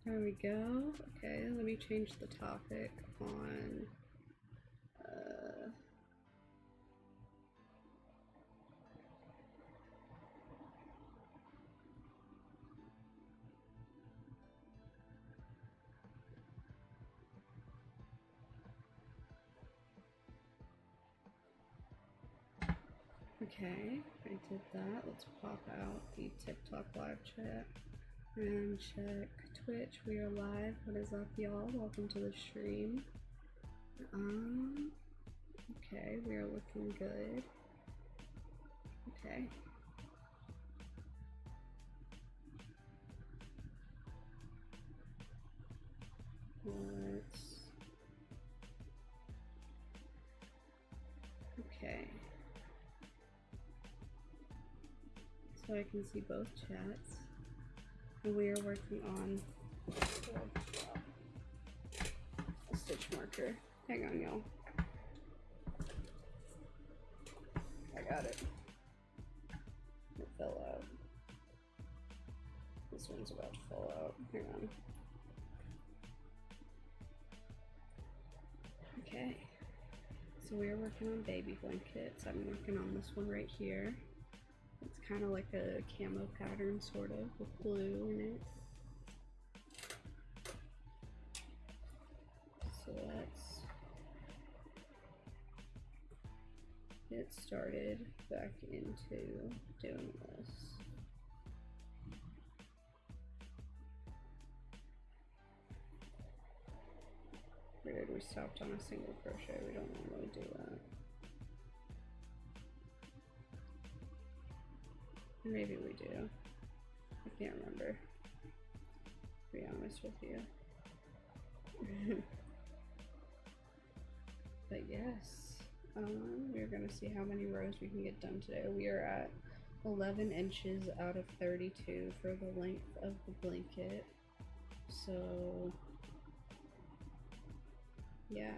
There we go. Okay, let me change the topic on okay, I did that. Let's pop out the TikTok live chat and check Twitch. We are live. What is up, y'all? Welcome to the stream. Okay, we are looking good. Okay. Okay. So I can see both chats. And we are working on a stitch marker. Hang on, y'all. I got it. It fell out. This one's about to fall out. Hang on. Okay. So we are working on baby blankets. I'm working on this one right here. It's kind of like a camo pattern, sort of, with blue in it. So let's get started back into doing this. Weird, we stopped on a single crochet. We don't normally do that. Maybe we do. I can't remember, to be honest with you. But yes, we're gonna see how many rows we can get done today. We are at 11 inches out of 32 for the length of the blanket. So yeah,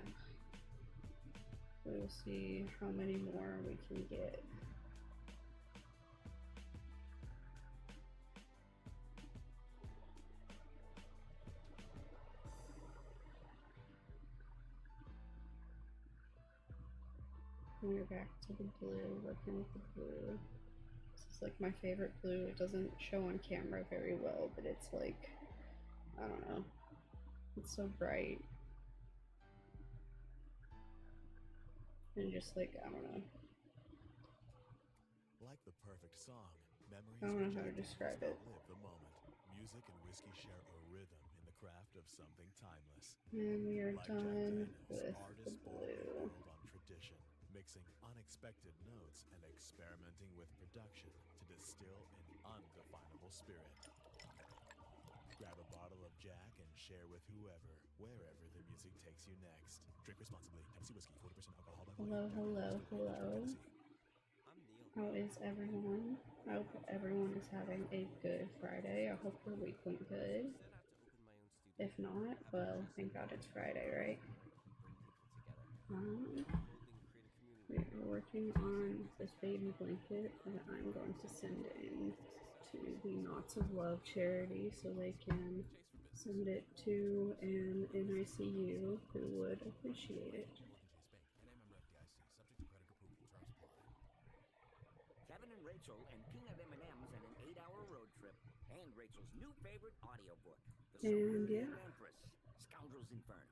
we'll see how many more we can get. We're back to the blue, working with the blue. This is like my favorite blue. It doesn't show on camera very well, but it's like, I don't know, it's so bright. And just like, I don't know. Like the perfect song, memories I don't know how to describe it. Live the moment. Music and whiskey share a rhythm in the craft of something timeless. And we are like done with the blue. On tradition, mixing unexpected notes and experimenting with production to distill an undefinable spirit. Grab a bottle of Jack and share with whoever, wherever the music takes you next. Drink responsibly. Tennessee whiskey, 40% alcohol by volume. Hello. How is everyone? I hope everyone is having a good Friday. I hope your week went good. If not, well, thank God it's Friday, right? We are working on this baby blanket that I'm going to send in to the Knots of Love charity so they can send it to an NICU who would appreciate it. Kevin and Rachel and peanut M&Ms and an 8-hour road trip, and Rachel's new favorite audiobook, The Superior Empress, Scoundrel's Inferno,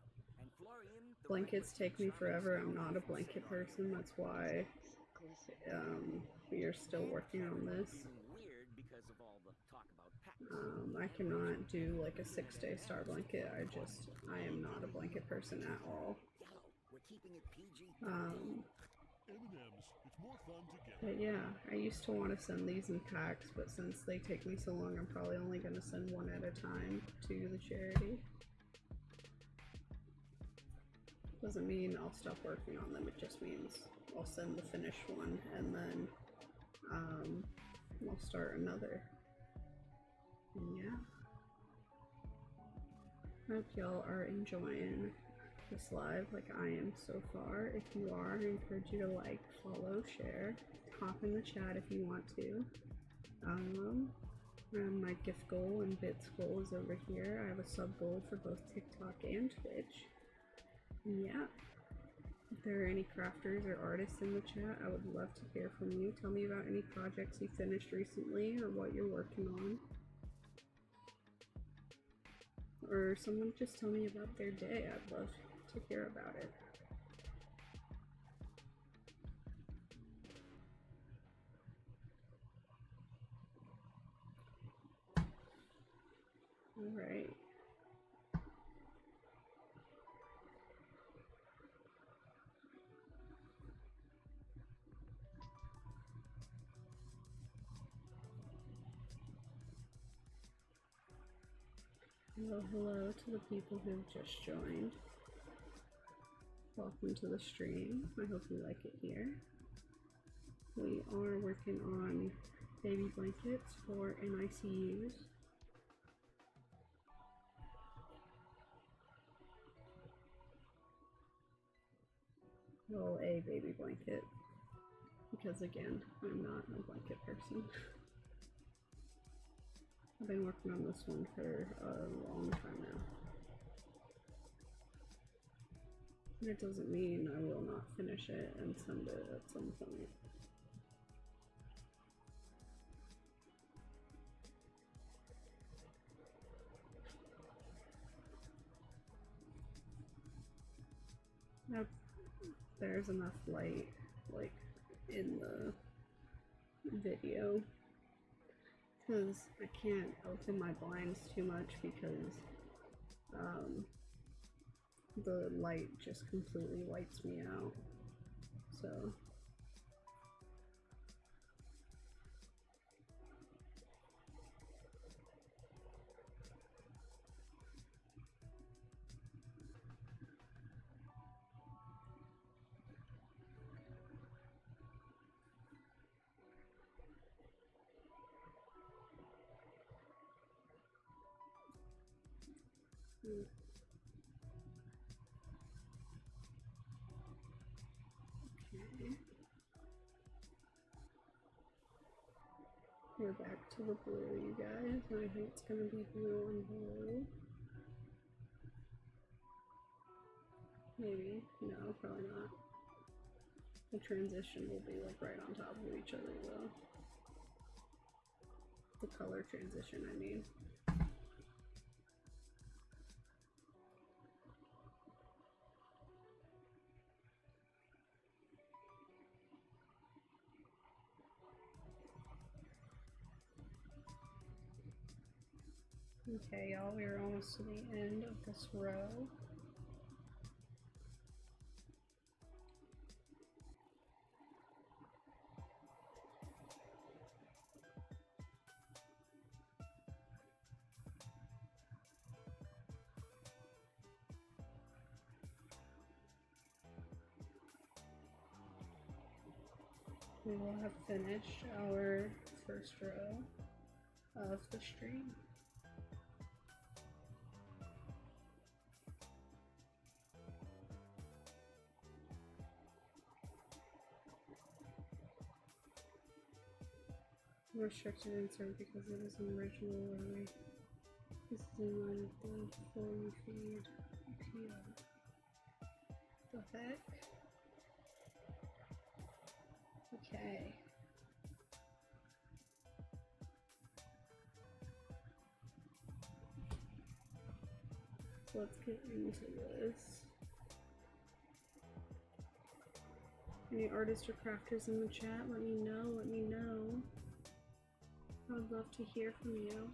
and Florian. Blankets take me forever. I'm not a blanket person. That's why we are still working on this. I cannot do like a 6-day star blanket. I am not a blanket person at all. But yeah, I used to want to send these in packs, but since they take me so long, I'm probably only going to send one at a time to the charity. Doesn't mean I'll stop working on them, it just means I'll send the finished one and then I'll start another. And yeah. Hope y'all are enjoying this live like I am so far. If you are, I encourage you to like, follow, share, hop in the chat if you want to. My gift goal and bits goal is over here. I have a sub goal for both TikTok and Twitch. And yeah, if there are any crafters or artists in the chat, I would love to hear from you. Tell me about any projects you finished recently or what you're working on. Or someone just tell me about their day. I'd love to hear about it. Alright. Hello to the people who've just joined. Welcome to the stream. I hope you like it here. We are working on baby blankets for NICUs. Well, a baby blanket, because again, I'm not a blanket person. I've been working on this one for a long time now. And it doesn't mean I will not finish it and send it at some point. Now, there's enough light, like, in the video, because I can't open my blinds too much because the light just completely wipes me out. So okay. We're back to the blue, you guys. I think it's gonna be blue and blue. Maybe. No, probably not. The transition will be like right on top of each other though. The color transition, I mean. Okay, y'all, we're almost to the end of this row. We will have finished our first row of the stream. Restricted insert because it is an original array. This is in line with the form feed. The heck? Okay. So let's get into this. Any artists or crafters in the chat? Let me know, let me know. I would love to hear from you.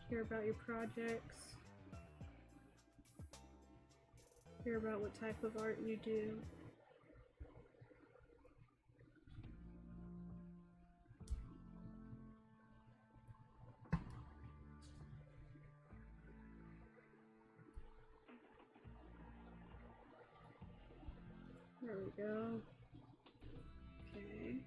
Hear about your projects. Hear about what type of art you do. There we go. Okay.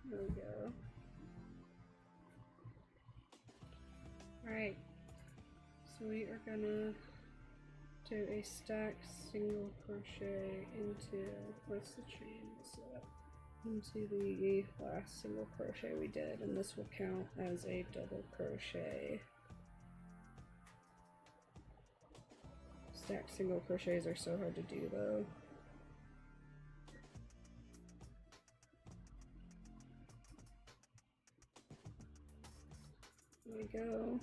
There we go. Alright, So we are gonna do a stacked single crochet into, what's the chain set? Into the last single crochet we did, and this will count as a double crochet. Stacked single crochets are so hard to do though. There we go.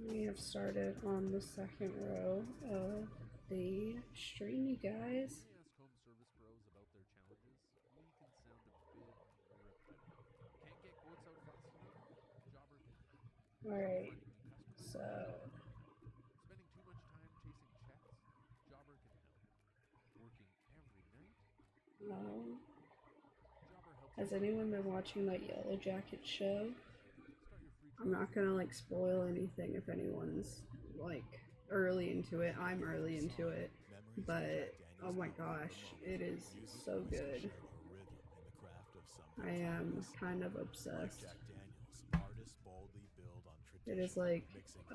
We have started on the second row of the stream, you guys. Ask home service pros about their challenges, we can sound a bit repetitive. Can't get quotes out fast enough? Jobber can help. Alright, Finding so spending too much time chasing checks? Jobber can help. Working every night? Jobber helps. has anyone been watching that Yellow Jacket show? Start your free I'm not gonna like spoil anything if anyone's like early into it. I'm early into it, but oh my gosh, it is so good. I am kind of obsessed. It is like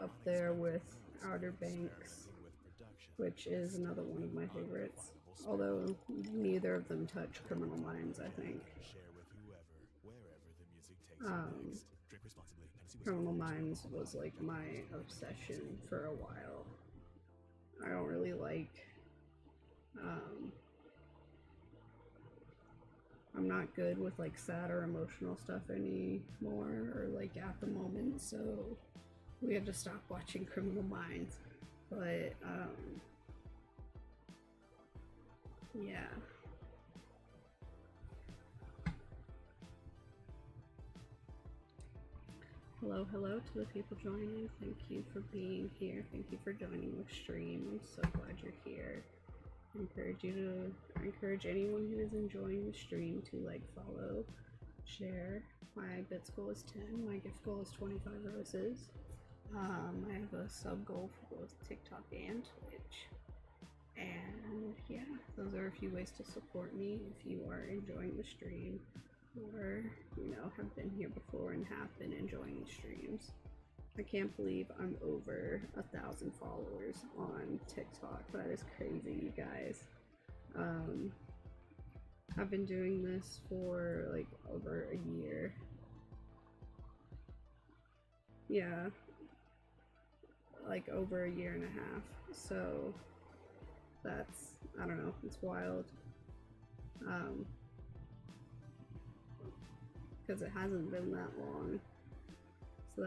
up there with Outer Banks, which is another one of my favorites. Although neither of them touch Criminal Minds, I think. Criminal Minds was like my obsession for a while. I don't really like, I'm not good with like sad or emotional stuff anymore, or like at the moment, so we had to stop watching Criminal Minds. But, yeah. Hello, hello to the people joining. Thank you for being here. Thank you for joining the stream. I'm so glad you're here. I encourage anyone who is enjoying the stream to like, follow, share. My bits goal is 10. My gift goal is 25 roses. I have a sub goal for both TikTok and Twitch. And yeah, those are a few ways to support me if you are enjoying the stream, or you know, have been here before and have been enjoying the streams. I can't believe I'm over 1,000 followers on TikTok. That is crazy, you guys. I've been doing this for like over a year. Yeah, like over a year and a half. So that's, I don't know, it's wild. Because it hasn't been that long. So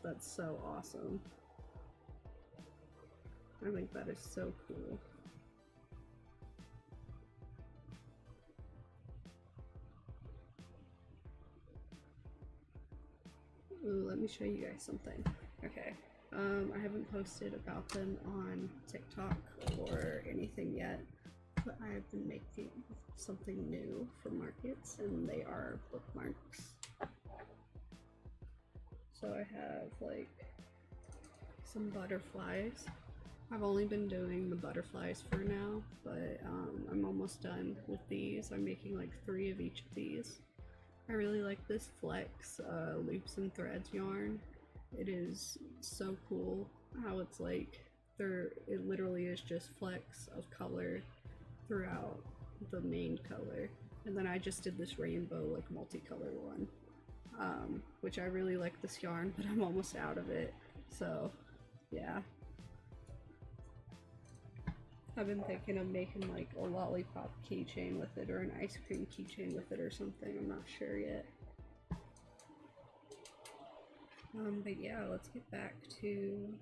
that's so awesome. I think that is so cool. Ooh, let me show you guys something. Okay. I haven't posted about them on TikTok or anything yet, but I've been making something new for markets, and they are bookmarks. So I have like some butterflies. I've only been doing the butterflies for now, but I'm almost done with these. I'm making like 3 of each of these. I really like this Flex loops and threads yarn. It is so cool how it's like it literally is just flecks of color throughout the main color. And then I just did this rainbow like multicolor one, which I really like this yarn, but I'm almost out of it. So yeah, I've been thinking of making like a lollipop keychain with it, or an ice cream keychain with it or something. I'm not sure yet. But yeah, let's get back to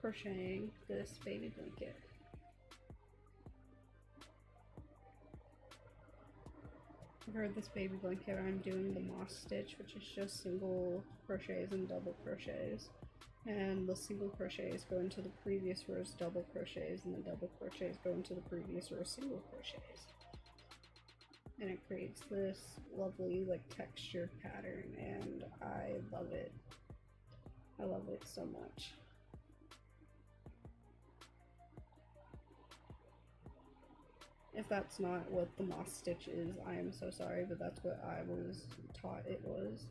crocheting this baby blanket. For this baby blanket, I'm doing the moss stitch, which is just single crochets and double crochets. And the single crochets go into the previous row's double crochets, and the double crochets go into the previous row's single crochets. And it creates this lovely like textured pattern, and I love it. I love it so much. If that's not what the moss stitch is, I am so sorry, but that's what I was taught it was.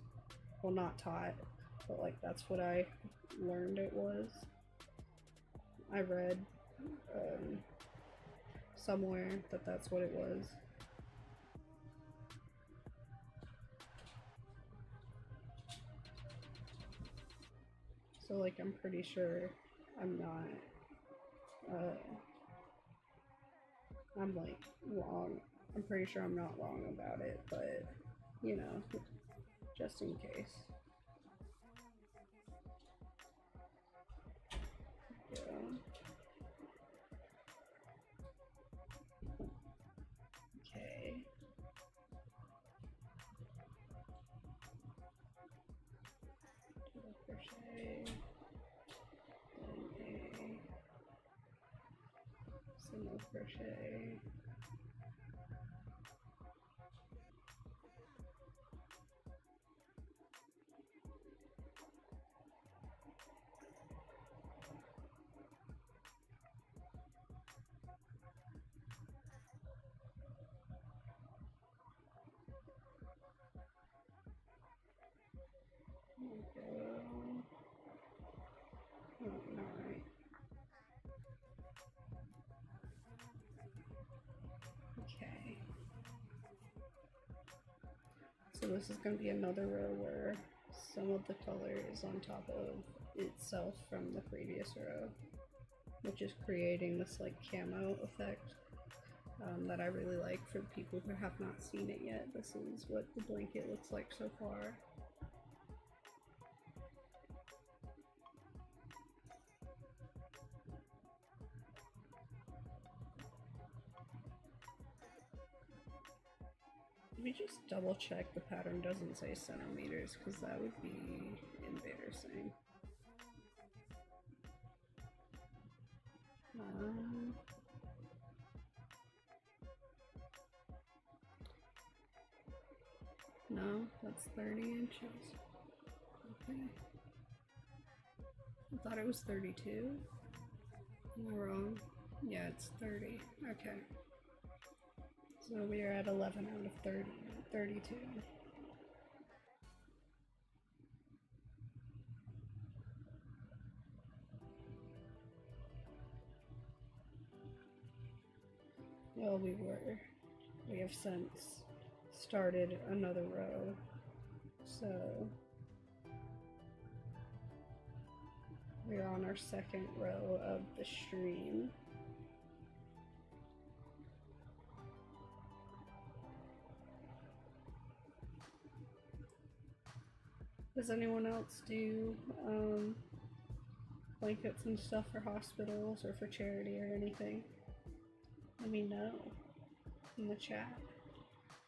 Well, not taught, but like that's what I learned it was. I read somewhere that that's what it was. So like I'm pretty sure I'm not I'm like wrong. I'm pretty sure I'm not wrong about it, but you know, just in case. Yeah. Okay. Double crochet, then a single crochet. Oh, not right. Okay. So this is going to be another row where some of the color is on top of itself from the previous row, which is creating this like camo effect that I really like for the people who have not seen it yet. This is what the blanket looks like so far. Let me just double check the pattern doesn't say centimeters, because that would be embarrassing. No, that's 30 inches. Okay. I thought it was 32. Am I wrong? Yeah, it's 30. Okay. So we are at 11 out of 30, 32. Well, we have since started another row, so we're on our second row of the stream. Does anyone else do blankets and stuff for hospitals or for charity or anything? Let me know in the chat.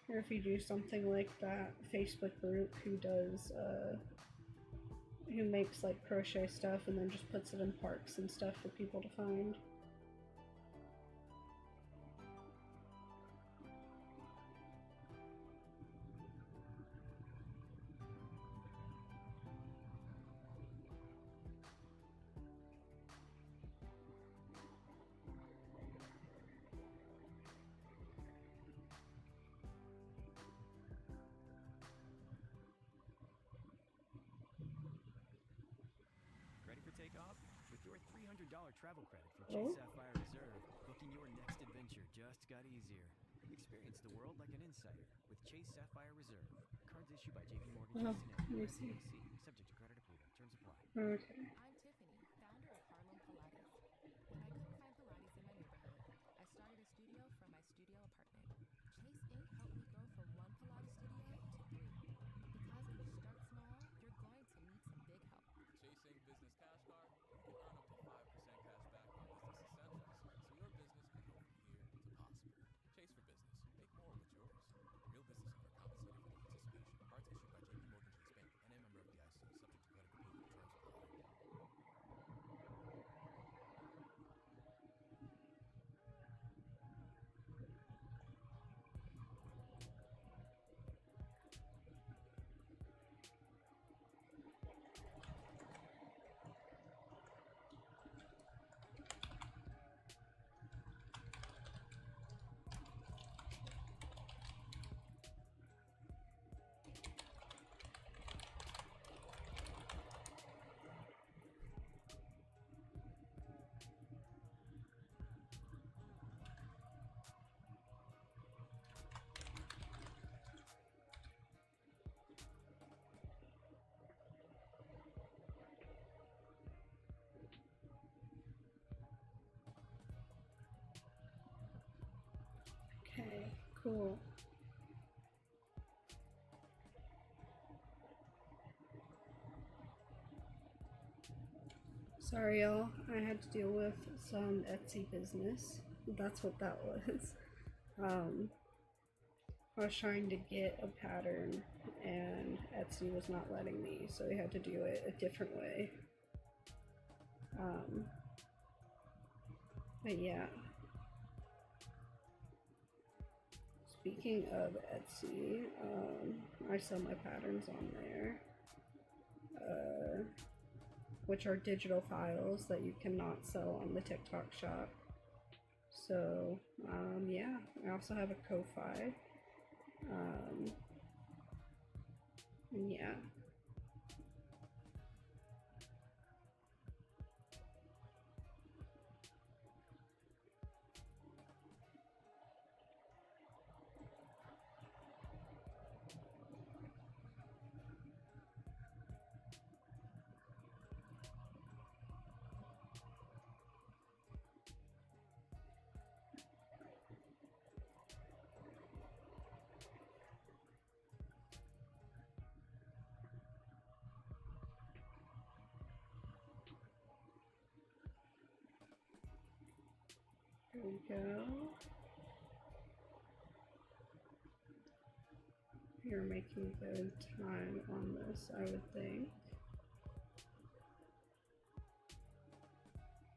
Or if you do something like that Facebook group who does, who makes like crochet stuff and then just puts it in parks and stuff for people to find. Travel credit from Chase Sapphire Reserve, booking your next adventure just got easier. Experience the world like an insider with Chase Sapphire Reserve. Cards issued by JP Morgan Chase and FDIC. Subject to credit approval. Terms apply. Okay. I'm Tiffany, founder of Harlem Pilates. When I couldn't find Pilates in my neighborhood, I started a studio from my studio apartment. Chase Inc. helped me go from one Pilates studio to 3. Because if you start small, you're going to need some big help. Chase Inc. Business Cash Card, you can earn up to 5% cash back on business essentials, so your business can go from here to possible. Chase for business. Make more with yours. Real business owner compensated for the participation. Cards issued by JP Morgan Chase Bank and a member of FDIC, subject to credit approval. Terms apply. Cool. Sorry, y'all. I had to deal with some Etsy business. That's what that was. I was trying to get a pattern and Etsy was not letting me, so I had to do it a different way. But yeah. Speaking of Etsy, I sell my patterns on there, which are digital files that you cannot sell on the TikTok shop. So, yeah, I also have a Ko-Fi. And yeah. There we go. You're making good time on this, I would think.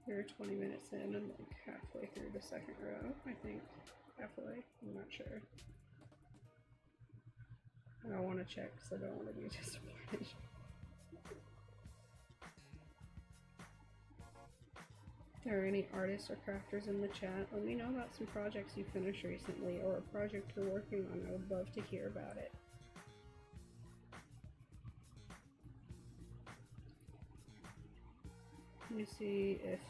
You're 20 minutes in and like halfway through the second row, I think. Halfway, I'm not sure. I don't want to check because I don't want to be disappointed. If there are any artists or crafters in the chat, let me know about some projects you finished recently or a project you're working on. I would love to hear about it. Let me see if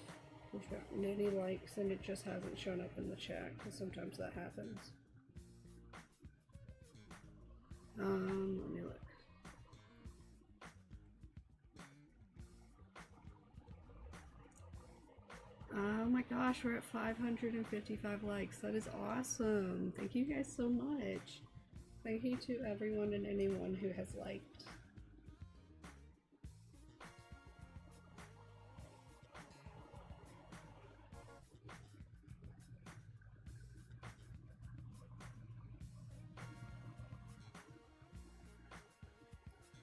we've gotten any likes and it just hasn't shown up in the chat, because sometimes that happens. Let me look. Oh my gosh, we're at 555 likes. That is awesome. Thank you guys so much. Thank you to everyone and anyone who has liked.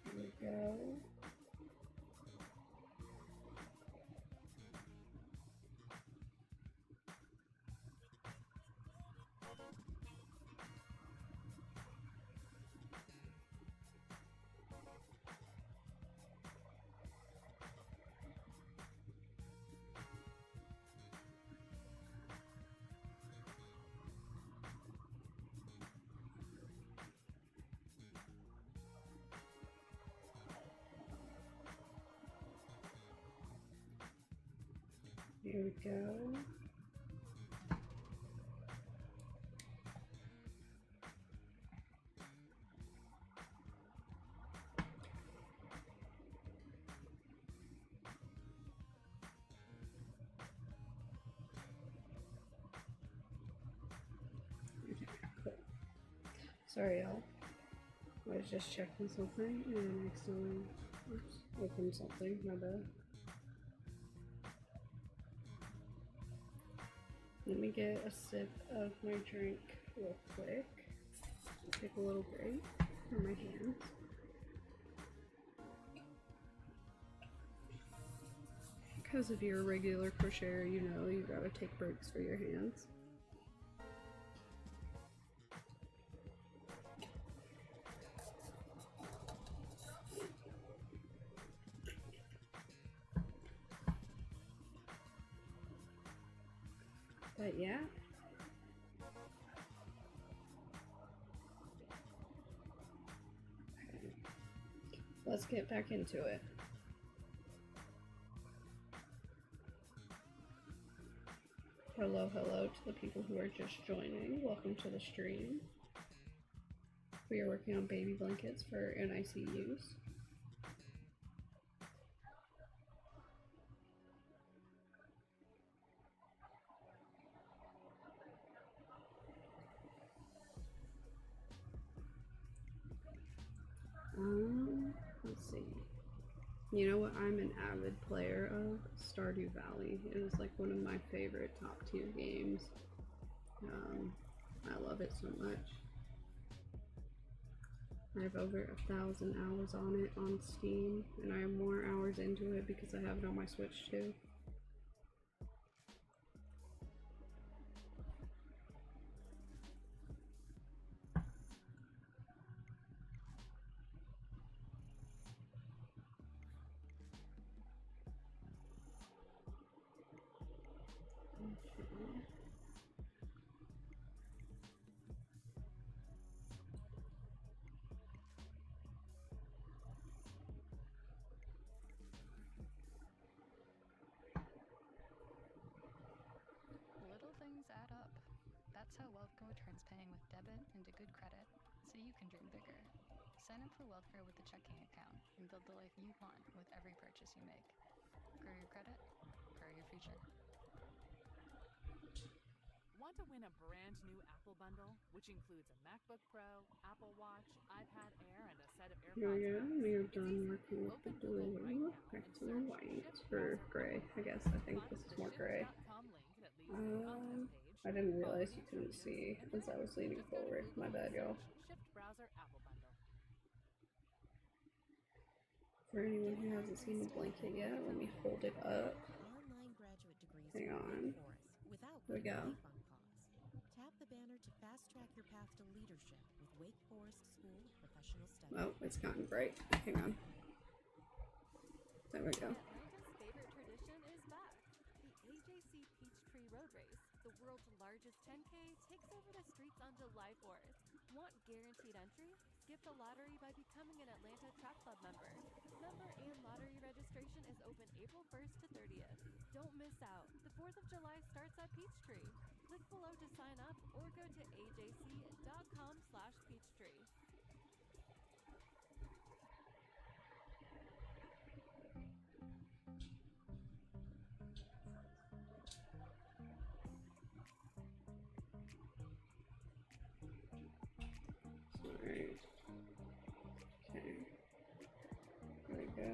Here we go. Here we go. Cool. Sorry, y'all. I was just checking something and I accidentally opened something. My bad. Let me get a sip of my drink real quick. Take a little break for my hands. Because if you're a regular crocheter, you know you gotta take breaks for your hands. But yeah. Okay. Let's get back into it. Hello, hello to the people who are just joining. Welcome to the stream. We are working on baby blankets for NICUs. You know what I'm an avid player of? Stardew Valley. It was like one of my favorite top tier games. I love it so much. I have over 1,000 hours on it on Steam, and I have more hours into it because I have it on my Switch too. Little things add up. That's how WealthGo turns paying with debit into good credit, so you can dream bigger. Sign up for WealthGo with a checking account and build the life you want with every purchase you make. Grow your credit, grow your future. Want to win a brand new Apple bundle, which includes a MacBook Pro, Apple Watch, iPad Air, and a set of Here we go. AirPods Max? We are It's done easy. working with the Open Google right blue. now Back and to the search white. Shift Or Browser gray, Apple I guess. Bundle. I think Find this is the more gray. shift.com link that leads to the contest page. I didn't Follow realize the you couldn't instructions, see and as then I was leaning just go to forward. My Google bad, and y'all. search Shift Browser Apple Bundle. For anyone who hasn't seen the blanket yet, let me hold it up. Online graduate degrees Hang from on. Wake Forest without Here we putting go. life on pause. Tap the banner to fast track your path to leadership with Wake Forest School of Professional Studies. Oh, it's gotten bright. Hang on. There we go. Atlanta's favorite tradition is back. The AJC Peachtree Road Race, the world's largest 10K, takes over the streets on July 4th. Want guaranteed entry? Skip the lottery by becoming an Atlanta Track Club member. Member and lottery registration is open April 1st to 30th. Don't miss out. The 4th of July starts at Peachtree. Click below to sign up or go to ajc.com/Peachtree. Alright. Okay. There we go.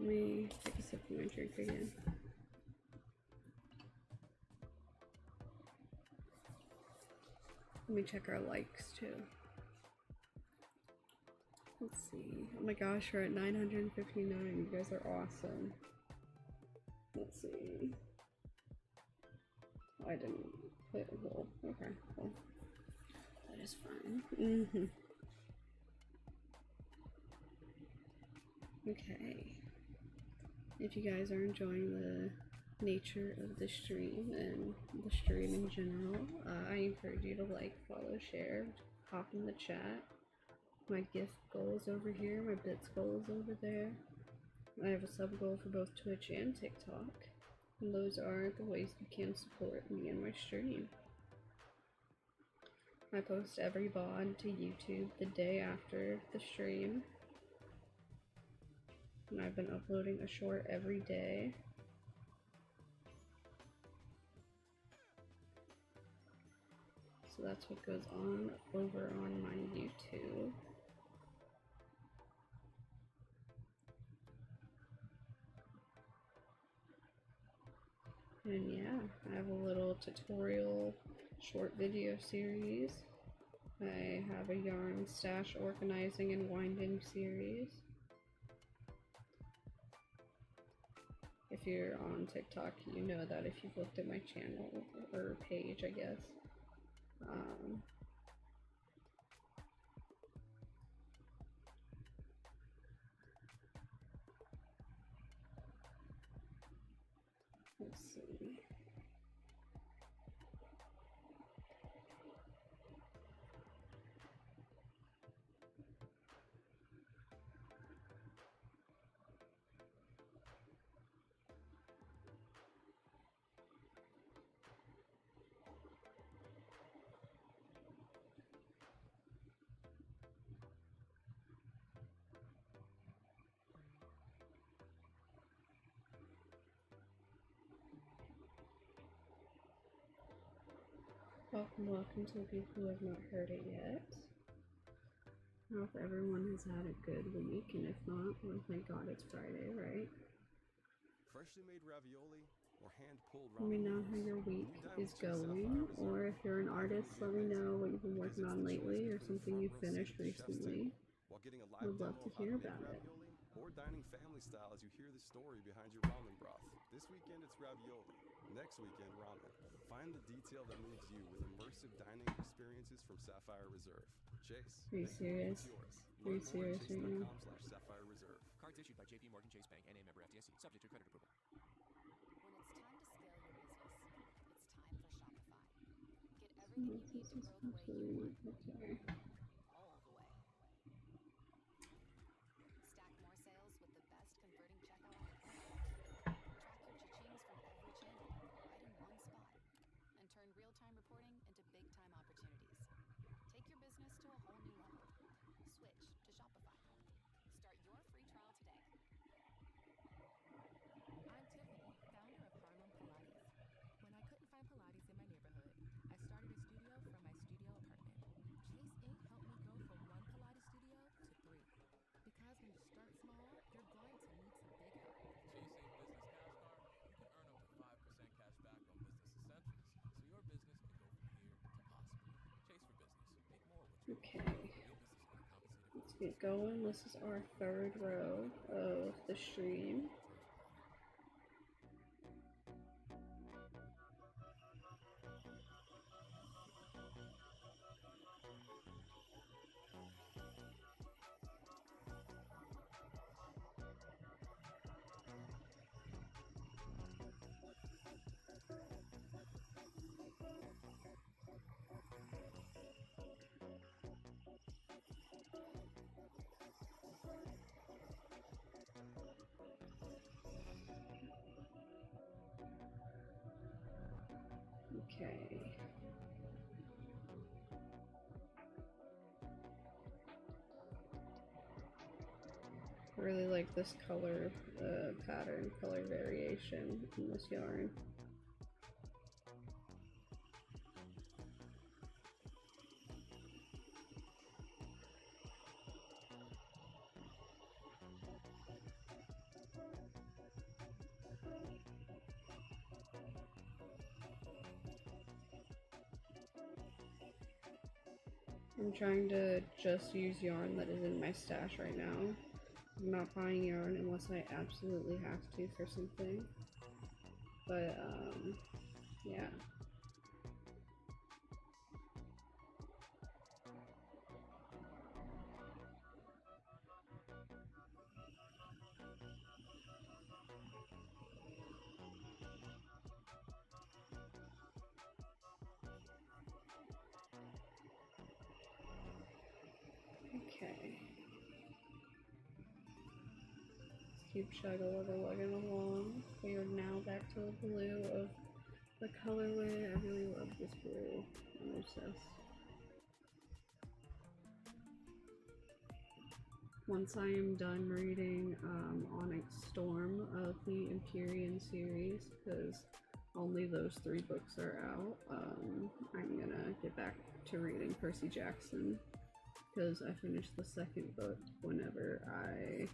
Let me take a sip of my drink again. Let me check our likes too. Let's see. Oh my gosh, we're at 959. You guys are awesome. Let's see. Oh, I didn't play a goal. Okay, cool. That is fine. Okay. If you guys are enjoying the nature of the stream and the stream in general, I encourage you to like, follow, share, hop in the chat. My gift goal is over here, my bits goal is over there. I have a sub goal for both Twitch and TikTok, and those are the ways you can support me and my stream. I post every VOD to YouTube the day after the stream, and I've been uploading a short every day. So that's what goes on over on my YouTube. And yeah, I have a little tutorial short video series. I have a yarn stash organizing and winding series. If you're on TikTok, you know that if you've looked at my channel or page, I guess. Let's see. Welcome to the people who have not heard it yet. I hope everyone has had a good week, and if not, well, thank God it's Friday, right? Freshly made ravioli or hand-pulled Let me know how your week is going, or if you're an artist, let me know what you've been working on lately or something you finished recently. I would love to hear about it. Or dining family style as you hear the story behind your ramen broth. This weekend it's ravioli. Next weekend ramen. Find the detail that moves you with immersive dining experiences from Sapphire Reserve. Chase. Are you serious? Are you serious right now? Sapphire Reserve. Cards issued by JP Morgan Chase Bank, NA member FDIC, subject to credit approval. When it's time to scale your business, it's time for Shopify. Get everything you need to grow the way you want. All the way. Stack more sales with the best converting checkout on the planet. Track your cha-chings from every channel, right in one spot. And turn real-time reporting into big-time opportunities. Take your business to a whole new level. Switch to Shopify. Start your free trial today. I'm Tiffany, founder of Harlem Pilates. When I couldn't find Pilates in my neighborhood, I started a studio from my studio apartment. Chase Inc. helped me go from one Pilates studio to 3. Because when you start small, you're going to need some big help. With Chase Inc. Business Cash Card, you can earn up to 5% cash back on business essentials, so your business can go from here to possible. Chase for business. Make more with yours. Okay. Let's get going. This is our third row of the stream. Okay. I really like this color pattern, color variation in this yarn. I'm trying to just use yarn that is in my stash right now. I'm not buying yarn unless I absolutely have to for something. But, yeah. Okay. Let's keep lugging along. We are now back to the blue of the colorway. I really love this blue. I'm obsessed. Once I am done reading Onyx Storm of the Empyrean series, because only those 3 books are out, I'm gonna get back to reading Percy Jackson, because I finished the 2nd book whenever I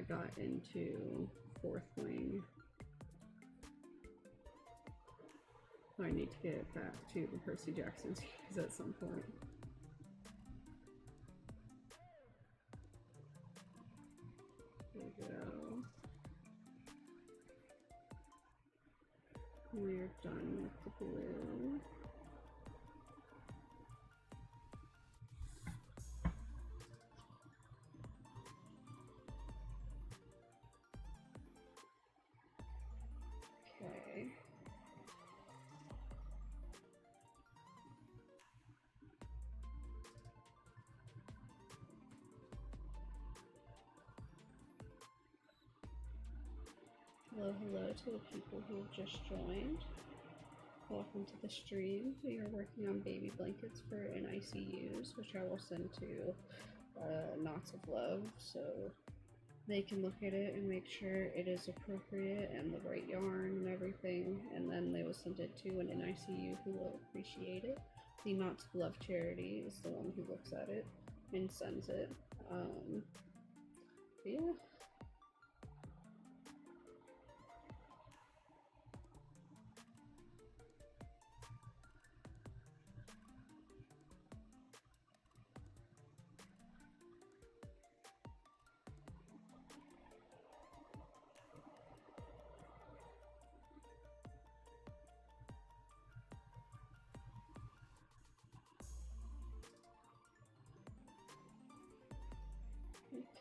got into 4th Wing. I need to get back to the Percy Jackson series at some point. There we go. We're done with the blue. Okay. Hello to the people who have just joined. Welcome to the stream. We are working on baby blankets for NICUs, which I will send to Knots of Love, so they can look at it and make sure it is appropriate and the right yarn and everything, and then they will send it to an NICU who will appreciate it. The Knots of Love charity is the one who looks at it and sends it. Yeah.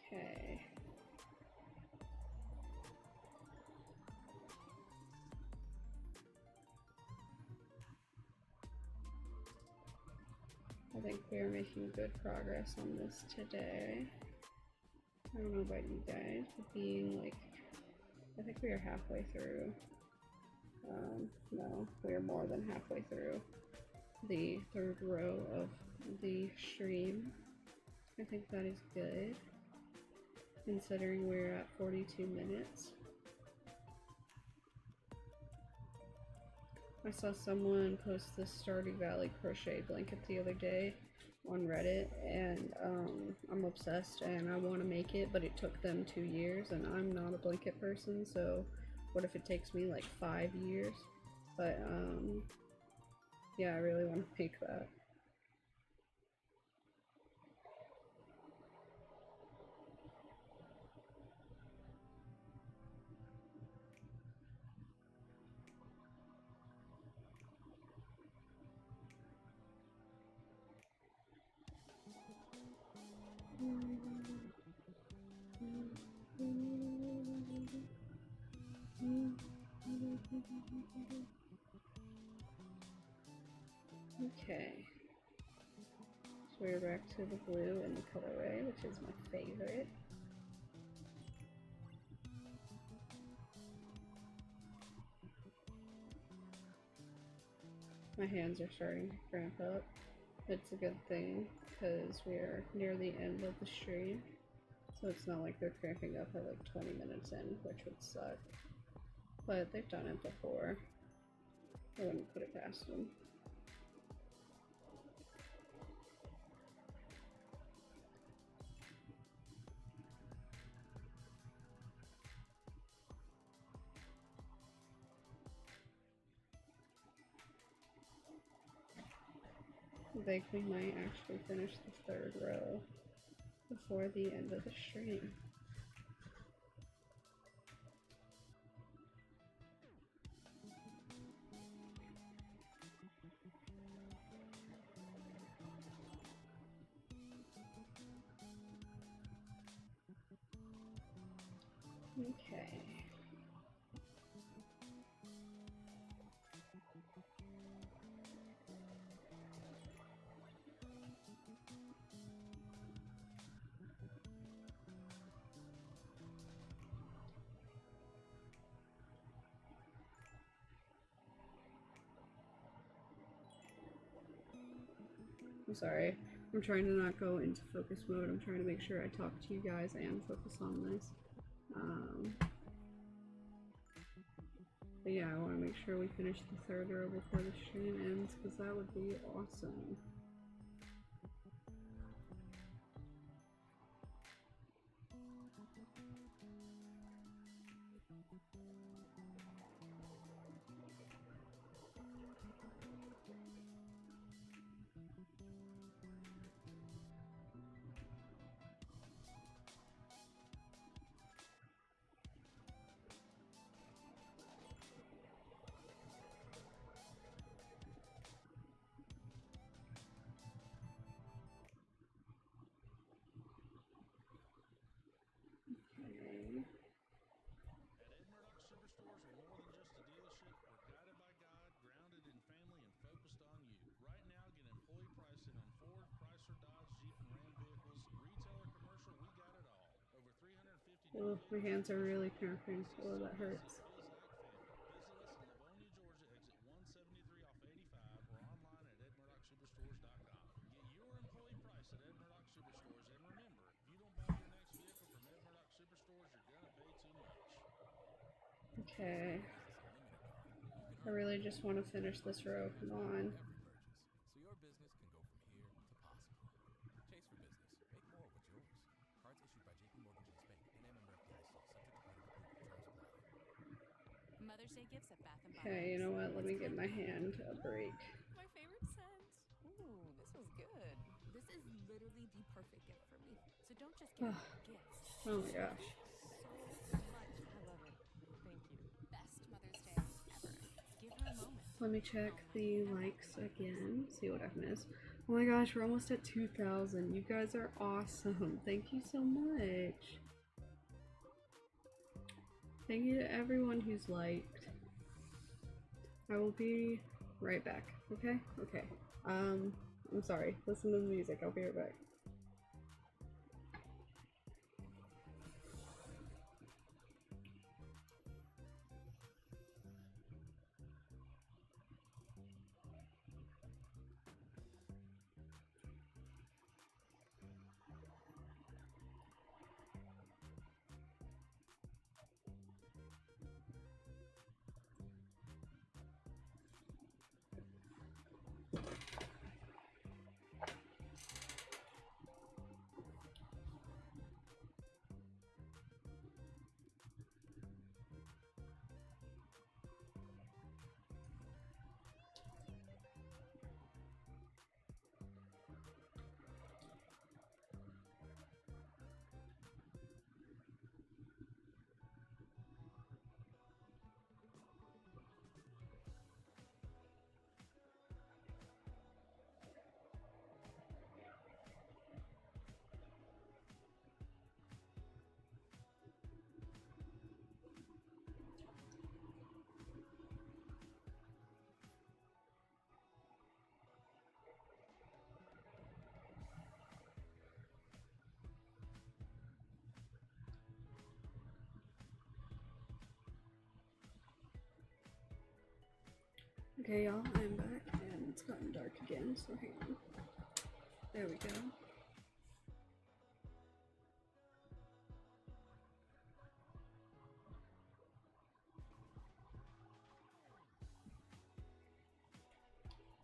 Okay. I think we are making good progress on this today. I don't know about you guys, but being like, I think we are halfway through. No, we are more than halfway through the 3rd row of the stream. I think that is good, considering we're at 42 minutes. I saw someone post this Stardew Valley crochet blanket the other day on Reddit, and I'm obsessed and I want to make it, but it took them 2 years, and I'm not a blanket person, so what if it takes me like 5 years? But yeah, I really want to make that. Okay, so we're back to the blue and the colorway, which is my favorite. My hands are starting to cramp up. It's a good thing, because we are near the end of the stream, so it's not like they're cramping up at like 20 minutes in, which would suck. But they've done it before. I wouldn't put it past them. think we might actually finish the 3rd row before the end of the stream. Okay. I'm sorry. I'm trying to not go into focus mode. I'm trying to make sure I talk to you guys and focus on this. But yeah, I want to make sure we finish the 3rd row before the stream ends, because that would be awesome. Oh, my hands are really cramping. Oh, that hurts. Okay. I really just want to finish this row. Come on. So your business can go from here to possible. Chase for business. Make more. What's yours? Cards issued by JP Morgan Chase Bank and a member FDIC. Subject to credit approval. Terms apply. Mother's Day gifts at Bath & Body Okay, you know what? Let me give my hand a break. My favorite scent. Ooh, this was good. This is literally the perfect gift for me. So don't just get me gifts. Oh my gosh. So much. I love it. Thank you. Best Mother's Day ever. Give her a moment. Let me check the likes again, see what I've missed. Oh my gosh, we're almost at 2,000. You guys are awesome. Thank you so much. Thank you to everyone who's liked. I will be right back. Okay? Okay. I'm sorry. Listen to the music. I'll be right back. Okay, y'all, I'm back, and it's gotten dark again, so hang on. There we go.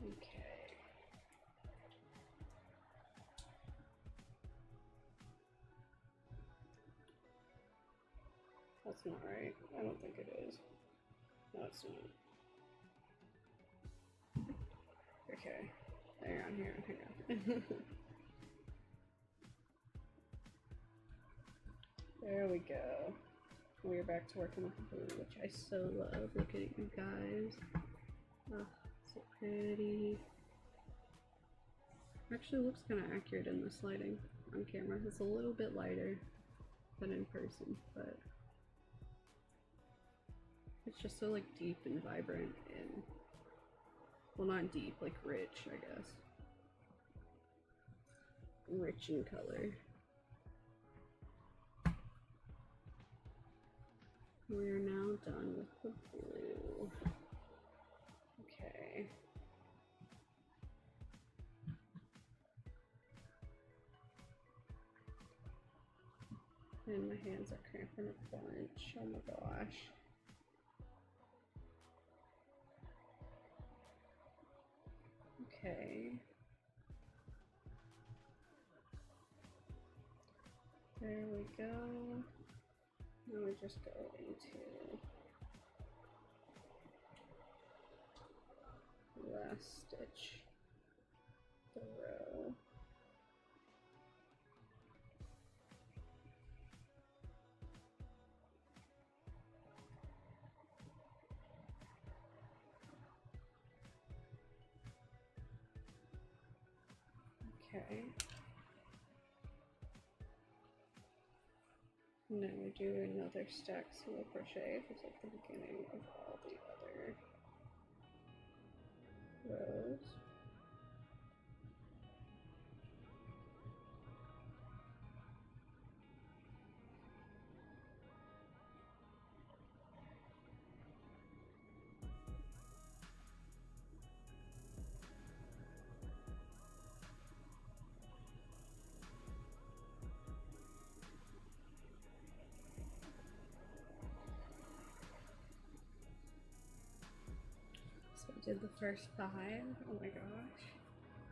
Okay. That's not right. I don't think it is. No, it's not. Okay. Hang on. There we go. We're back to working with the blue, which I so love. Look at you guys. Oh, so pretty. Actually looks kind of accurate in this lighting on camera. It's a little bit lighter than in person, but it's just so like deep and vibrant and, well, not deep, like rich, I guess. Rich in color. We are now done with the blue. Okay. And my hands are cramping a bunch. Oh my gosh. Okay. There we go. Now we just go into last stitch the row. Okay. And then we do another stack single crochet just like the beginning of all the other rows. So I did the first 5, oh my gosh,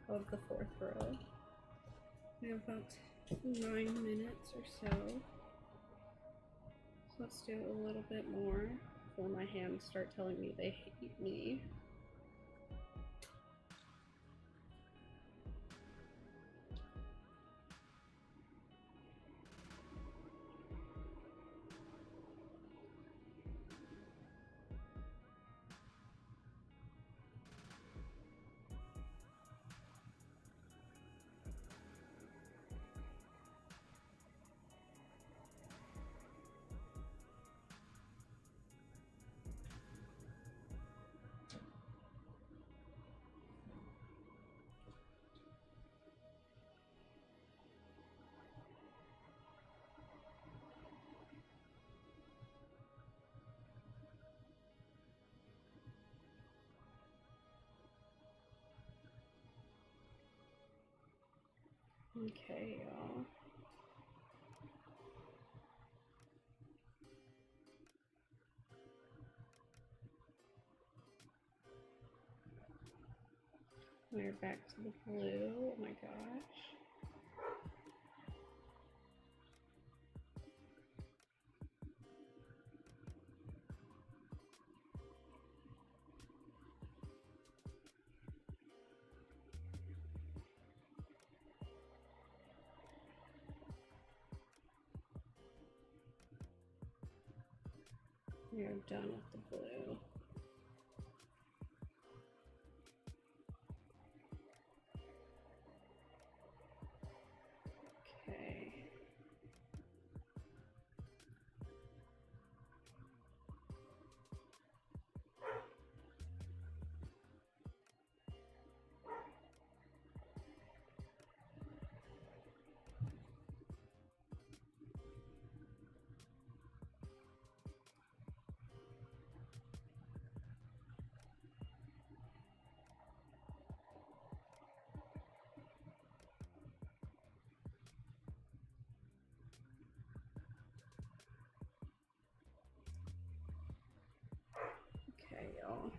of the 4th row. We have about 9 minutes or so. So let's do a little bit more before my hands start telling me they hate me. Okay, y'all. We're back to the blue. Oh my gosh. We are done with the blue. Okay. Okay, y'all.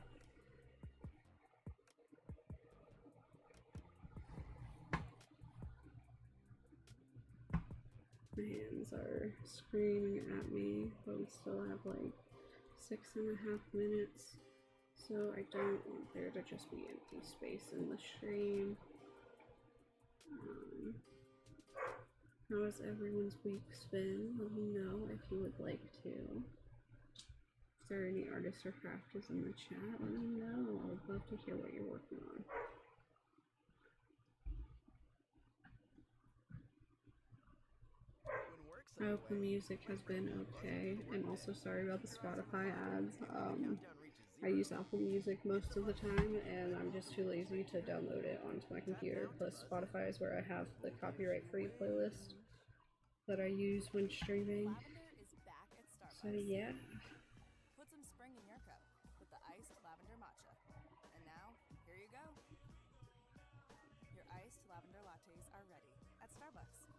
My hands are screaming at me, but we still have like 6.5 minutes. So Also, I don't want there to just be empty space in the stream. How has everyone's week been? Let me know if you would like to. If there are any artists or crafters in the chat, let me know. I would love to hear what you're working on. I hope the music has been okay, and also sorry about the Spotify ads. I use Apple Music most of the time, and I'm just too lazy to download it onto my computer. Plus, Spotify is where I have the copyright-free playlist that I use when streaming. Lavender is back at Starbucks. So yeah. Put some spring in your cup with the iced lavender matcha. And now, here you go. Your iced lavender lattes are ready at Starbucks.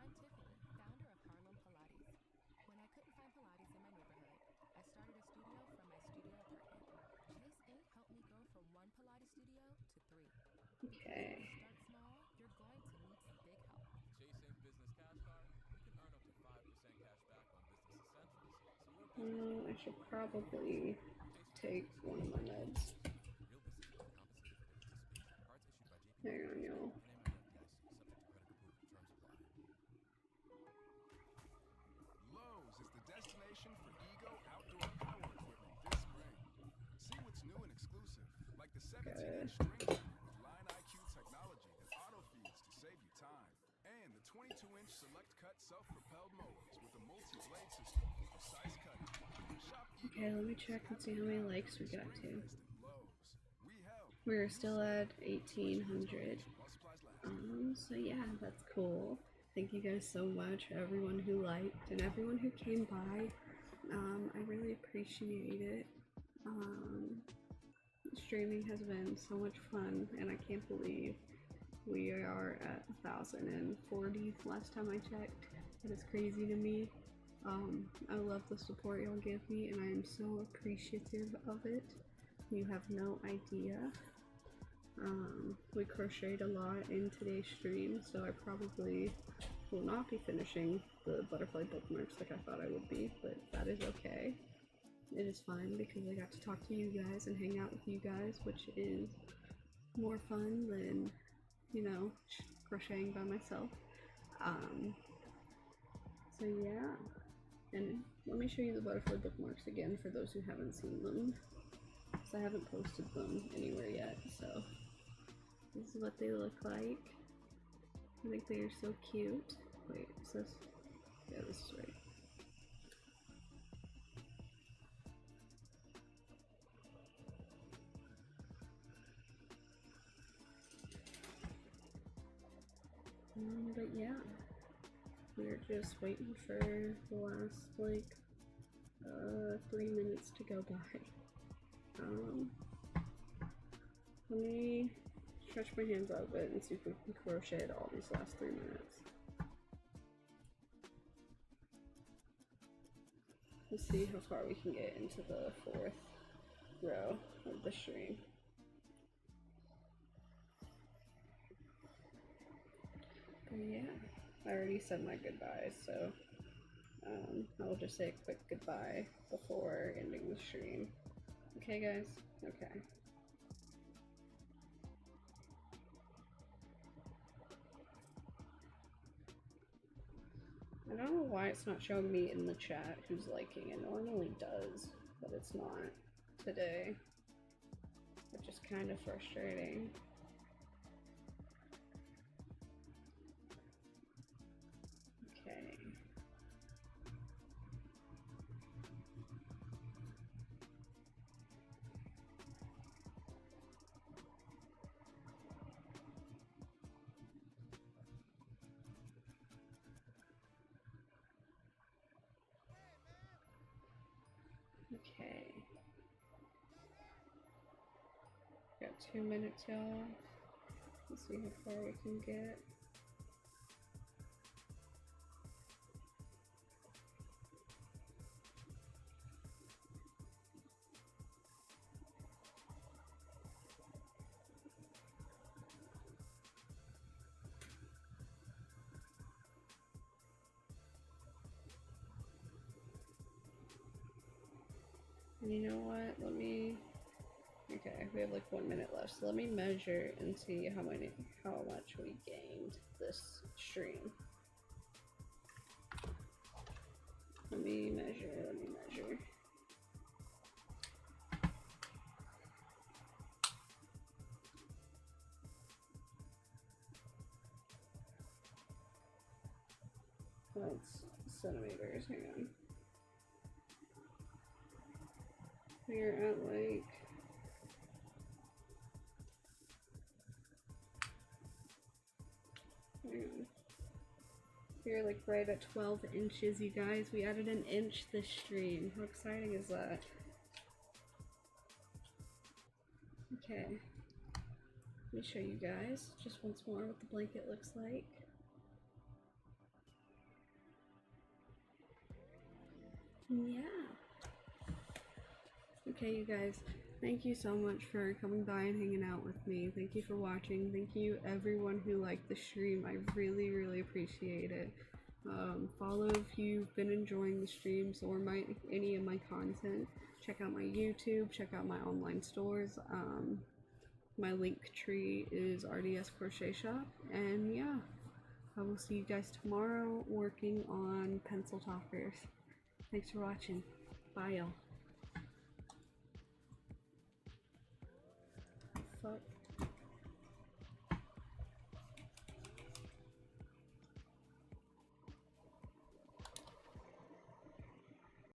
I'm Tiffany, founder of Harlem Pilates. When I couldn't find Pilates in my neighborhood, I started a studio from my studio apartment. Chase Inc. helped me go from 1 Pilates studio to 3. Okay. Start small, you're going to need some big help. Chase Inc. Business Cash Card, you can earn up to 5% cash back on business essentials. So your business I should probably take one of my meds. real business will be compensated for their participation. Cards issued by JP Hang on, y'all. and a member FDIC, subject to credit approval. Terms apply. Lowe's is the destination for Ego outdoor power equipment this spring. See what's new and exclusive, like the 17-inch string trimmer with Line IQ technology that auto feeds to save you time, and the 22-inch select cut self-propelled mowers with a multi-blade system for precise cutting. Shop Ego. Okay, let me check and see how many likes we got to. Lowe's. We help. We're still at 1,800. So yeah, that's cool. Thank you guys so much, everyone who liked and everyone who came by. I really appreciate it. Streaming has been so much fun, and I can't believe we are at 1,040 last time I checked. That is crazy to me. I love the support y'all give me, and I am so appreciative of it. You have no idea. We crocheted a lot in today's stream, so I probably will not be finishing the butterfly bookmarks like I thought I would be, but that is okay. It is fine because I got to talk to you guys and hang out with you guys, which is more fun than, you know, crocheting by myself. So yeah, and let me show you the butterfly bookmarks again for those who haven't seen them, because I haven't posted them anywhere yet. So this is what they look like. I think they are so cute. Wait, is this? Yeah, this is right. But yeah, we're just waiting for the last, like, 3 minutes to go by. Let me stretch my hands out a bit and see if we can crochet all these last 3 minutes. Let's see how far we can get into the 4th row of the stream. But yeah, I already said my goodbyes, so I'll just say a quick goodbye before ending the stream. Okay, guys? Okay. I don't know why it's not showing me in the chat who's liking. It normally does, but it's not today, which is kind of frustrating. Okay. Okay. Got 2 minutes, y'all. Let's see how far we can get. You know what? Let me. Okay, we have like 1 minute left, so let me measure and see how much we gained this stream. Let me measure. That's centimeters, hang on. We're at like... Hang on. We're like right at 12 inches, you guys. We added an inch this stream. How exciting is that? Okay. Let me show you guys just once more what the blanket looks like. Yeah. Okay, you guys. Thank you so much for coming by and hanging out with me. Thank you for watching. Thank you everyone who liked the stream. I really, really appreciate it. Follow if you've been enjoying the streams or any of my content. Check out my YouTube. Check out my online stores. My link tree is RDS Crochet Shop. And yeah, I will see you guys tomorrow working on pencil toppers. Thanks for watching. Bye, y'all. Fuck.